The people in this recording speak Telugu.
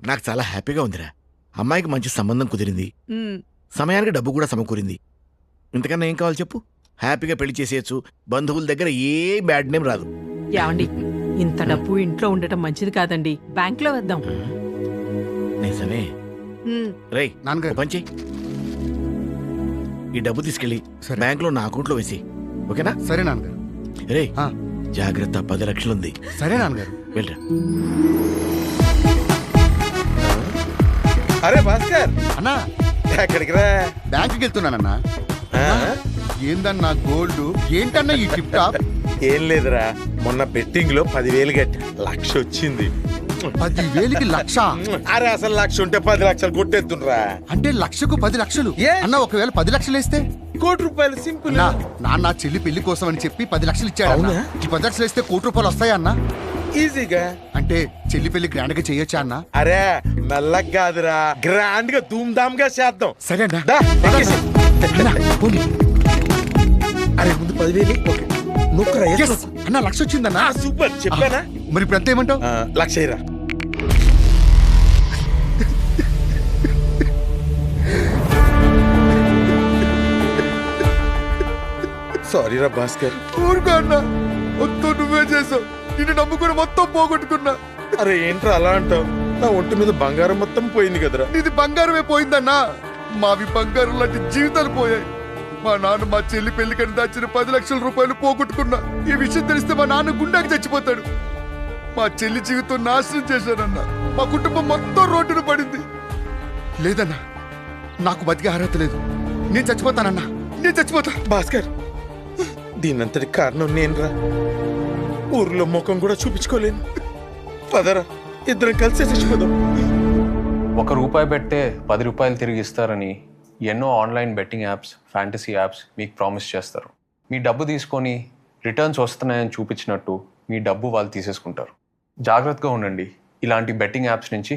నాకు చాలా హ్యాపీగా ఉందిరా. అమ్మాయికి మంచి సంబంధం కుదిరింది, సమయానికి డబ్బు కూడా సమకూరింది. ఇంతకన్నా ఏం కావాలి చెప్పు? హ్యాపీగా పెళ్లి చేసేయచ్చు. బంధువుల దగ్గర ఏ బ్యాడ్ నేమ్ రాదు. యాండి, ఇంత డబ్బు ఇంట్లో ఉండటం మంచిది కాదండి, బ్యాంక్ లో వేద్దాం. నిజమే. రేయ్ నాన్నగారు. పంచి ఈ డబ్బు తీసుకెళ్ళి బ్యాంక్ లో నా అకౌంట్లో వేసి, ఓకేనా? సరే నాన్నగారు. రే జాగ్రత్త, 10 లక్షలుంది. సరే నాన్నగారు. వెళ్ళరా. అరే భాస్కర్, అన్నా ఎక్కడికి రా? బ్యాంకుకి వెళ్తున్నానన్నా. ఏందన్నా గోల్డ్, ఏంటన్నా ఈ టిప్ టాప్? ఏం లేదురా, మొన్న బెట్టింగ్ లో 10,000 కట్టి 1,00,000 వచ్చింది. 10,000కి 1,00,000? అరే అసలు 1,00,000 ఉంటే 10 లక్షలు కొట్టేద్దురా. అంటే 1,00,000కు 10 లక్షలు? అన్న ఒకవేళ 10 లక్షలు వేస్తే? 1,00,00,000 రూపాయలు సింపుల్. నాన్న చెల్లి పెళ్లి కోసం అని చెప్పి 10 లక్షలు ఇచ్చాడు. అవునా? ఈ 10 లక్షలు వేస్తే 1,00,00,000 రూపాయలు వస్తాయా అన్న? ఈజీగా. అంటే చెల్లి పెళ్లి గ్రాండ్ గా చేయొచ్చా అన్న? అరే మెల్లగా కాదురా, గ్రాండ్ గా ధూమ్ ధామ్ గా చేద్దాం. సరే అన్న. దా, ఎక్కేసి. అన్న, పోనీ. అరే ముందు 10,000. ఓకే నొక్కరా. Yes! అన్న 1,00,000 వచ్చిందన్న. సూపర్, చెప్పానా? మరి ఇప్పుడు ఎంత ఏమంటావు? 1,00,000 రా. సారీ రా భాస్కర్. ఊరుకో అన్న, మొత్తం నువ్వే చేసావు. నిన్ను నమ్ముకుని మొత్తం పోగొట్టుకున్నా. అరే ఏంట్రా అలా అంటావు? నా ఒంటి మీద బంగారం మొత్తం పోయింది కదరా. నీది బంగారమే పోయిందన్నా. మావి బంగారం లాంటి జీవితాలు పోయాయి. మా నాన్న మా చెల్లి పెళ్లికని దాచిన 10 లక్షల రూపాయలు పోగొట్టుకున్నా. ఈ విషయం తెలిస్తే మా నాన్న గుండాకి చచ్చిపోతాడు. మా చెల్లి జీవితం నాశనం చేశానన్నా. మా కుటుంబం మొత్తం రోడ్డున పడింది. లేదన్నా, నాకు బతికే అర్హత లేదు. నేను చచ్చిపోతానన్నా, నేను చచ్చిపోతా. భాస్కర్, దీనంతటి కారణం నేనురా. ఊర్లో ముఖం కూడా చూపించుకోలేను. పదరా, ఇద్దరం కలిసి చచ్చిపోదాం. ₹1 పెట్టే 10 రూపాయలు తిరిగి ఇస్తారని ఎన్నో online betting apps, fantasy apps మీకు ప్రామిస్ చేస్తారు. మీ డబ్బు తీసుకొని రిటర్న్స్ వస్తున్నాయని చూపించినట్టు మీ డబ్బు వాళ్ళు తీసేసుకుంటారు. జాగ్రత్తగా ఉండండి ఇలాంటి బెట్టింగ్ యాప్స్ నుంచి.